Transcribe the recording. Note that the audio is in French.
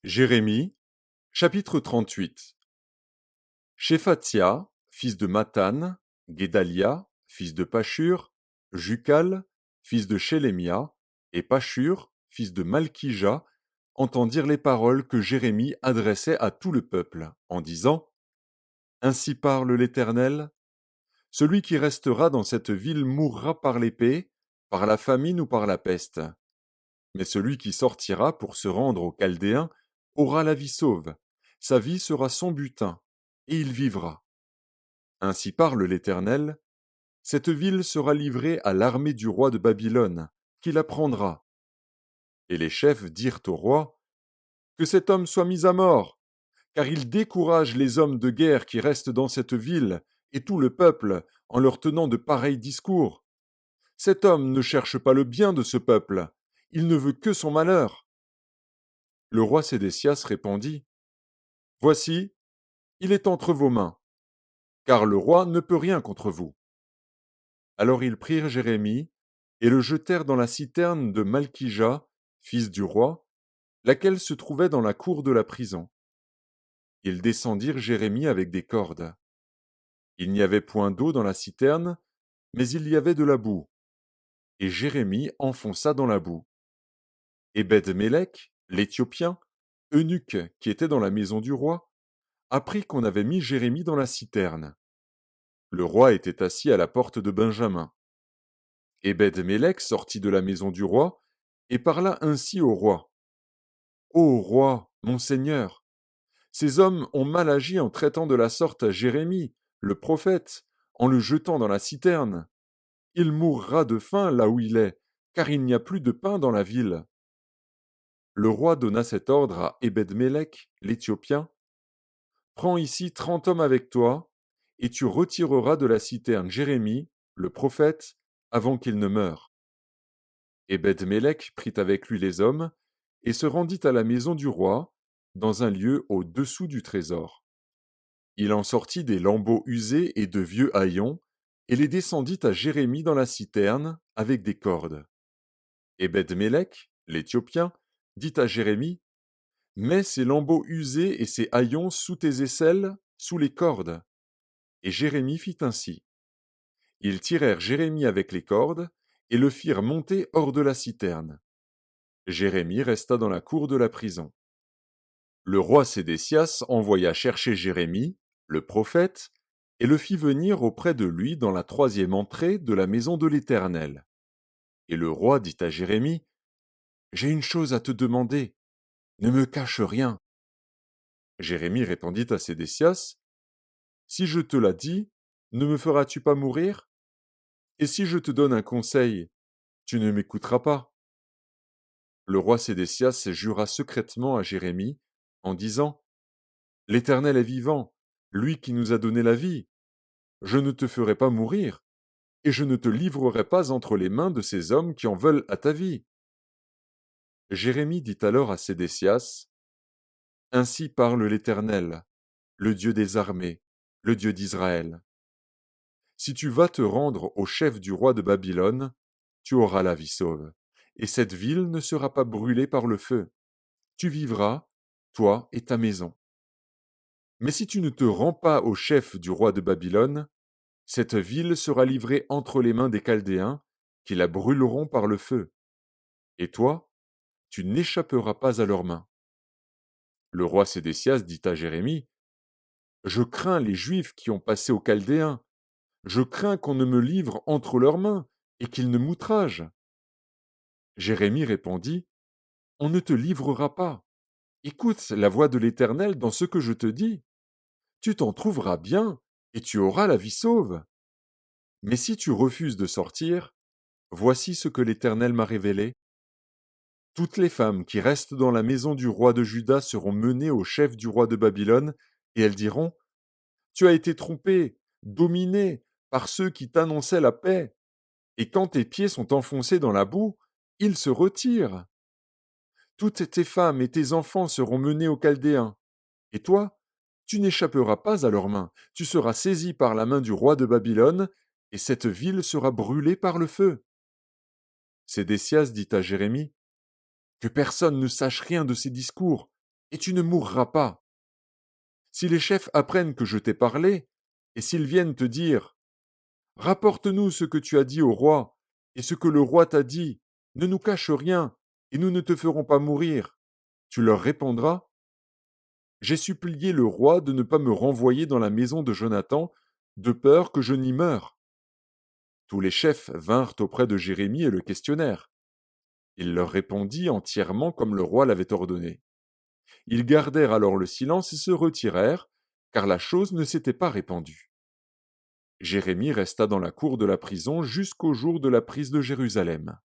Jérémie, chapitre 38. Shéphatia, fils de Mathan, Guédalia, fils de Pashur, Jucal, fils de Shélémia, et Pashur, fils de Malkija, entendirent les paroles que Jérémie adressait à tout le peuple, en disant: Ainsi parle l'Éternel, celui qui restera dans cette ville mourra par l'épée, par la famine ou par la peste. Mais celui qui sortira pour se rendre aux Chaldéens aura la vie sauve. Sa vie sera son butin, et il vivra. Ainsi parle l'Éternel, cette ville sera livrée à l'armée du roi de Babylone, qui la prendra. Et les chefs dirent au roi, que cet homme soit mis à mort, car il décourage les hommes de guerre qui restent dans cette ville, et tout le peuple, en leur tenant de pareils discours. Cet homme ne cherche pas le bien de ce peuple, il ne veut que son malheur. Le roi Sédécias répondit, Voici, il est entre vos mains, car le roi ne peut rien contre vous. Alors ils prirent Jérémie et le jetèrent dans la citerne de Malkija, fils du roi, laquelle se trouvait dans la cour de la prison. Ils descendirent Jérémie avec des cordes. Il n'y avait point d'eau dans la citerne, mais il y avait de la boue. Et Jérémie enfonça dans la boue. Ebed-Mélec, l'Éthiopien, eunuque qui était dans la maison du roi, apprit qu'on avait mis Jérémie dans la citerne. Le roi était assis à la porte de Benjamin. Ebed-Mélec sortit de la maison du roi et parla ainsi au roi. Ô roi, mon seigneur, ces hommes ont mal agi en traitant de la sorte à Jérémie, le prophète, en le jetant dans la citerne. Il mourra de faim là où il est, car il n'y a plus de pain dans la ville. Le roi donna cet ordre à Ebed-Mélec, l'Éthiopien. Prends ici 30 hommes avec toi, et tu retireras de la citerne Jérémie, le prophète, avant qu'il ne meure. Ebed-Mélec prit avec lui les hommes, et se rendit à la maison du roi, dans un lieu au-dessous du trésor. Il en sortit des lambeaux usés et de vieux haillons, et les descendit à Jérémie dans la citerne, avec des cordes. Ebed-Mélec, l'Éthiopien, dit à Jérémie, Mets ces lambeaux usés et ces haillons sous tes aisselles, sous les cordes. Et Jérémie fit ainsi. Ils tirèrent Jérémie avec les cordes, et le firent monter hors de la citerne. Jérémie resta dans la cour de la prison. Le roi Sédécias envoya chercher Jérémie, le prophète, et le fit venir auprès de lui dans la troisième entrée de la maison de l'Éternel. Et le roi dit à Jérémie, J'ai une chose à te demander, ne me cache rien. Jérémie répondit à Sédécias, Si je te la dis, ne me feras-tu pas mourir? Et si je te donne un conseil, tu ne m'écouteras pas. Le roi Sédécias jura secrètement à Jérémie, en disant, L'Éternel est vivant, lui qui nous a donné la vie. Je ne te ferai pas mourir, et je ne te livrerai pas entre les mains de ces hommes qui en veulent à ta vie. Jérémie dit alors à Sédécias, Ainsi parle l'Éternel, le Dieu des armées, le Dieu d'Israël. Si tu vas te rendre au chef du roi de Babylone, tu auras la vie sauve, et cette ville ne sera pas brûlée par le feu. Tu vivras, toi et ta maison. Mais si tu ne te rends pas au chef du roi de Babylone, cette ville sera livrée entre les mains des Chaldéens, qui la brûleront par le feu. Et toi, tu n'échapperas pas à leurs mains. Le roi Sédécias dit à Jérémie, Je crains les Juifs qui ont passé aux Chaldéens. Je crains qu'on ne me livre entre leurs mains et qu'ils ne m'outragent. Jérémie répondit, On ne te livrera pas. Écoute la voix de l'Éternel dans ce que je te dis. Tu t'en trouveras bien et tu auras la vie sauve. Mais si tu refuses de sortir, voici ce que l'Éternel m'a révélé. Toutes les femmes qui restent dans la maison du roi de Juda seront menées au chef du roi de Babylone, et elles diront, Tu as été trompé, dominé par ceux qui t'annonçaient la paix, et quand tes pieds sont enfoncés dans la boue, ils se retirent. Toutes tes femmes et tes enfants seront menés aux Chaldéens, et toi, tu n'échapperas pas à leurs mains, tu seras saisi par la main du roi de Babylone, et cette ville sera brûlée par le feu. Sédécias dit à Jérémie, Que personne ne sache rien de ces discours, et tu ne mourras pas. Si les chefs apprennent que je t'ai parlé, et s'ils viennent te dire, rapporte-nous ce que tu as dit au roi, et ce que le roi t'a dit, ne nous cache rien, et nous ne te ferons pas mourir, tu leur répondras, j'ai supplié le roi de ne pas me renvoyer dans la maison de Jonathan, de peur que je n'y meure. Tous les chefs vinrent auprès de Jérémie et le questionnèrent. Il leur répondit entièrement comme le roi l'avait ordonné. Ils gardèrent alors le silence et se retirèrent, car la chose ne s'était pas répandue. Jérémie resta dans la cour de la prison jusqu'au jour de la prise de Jérusalem.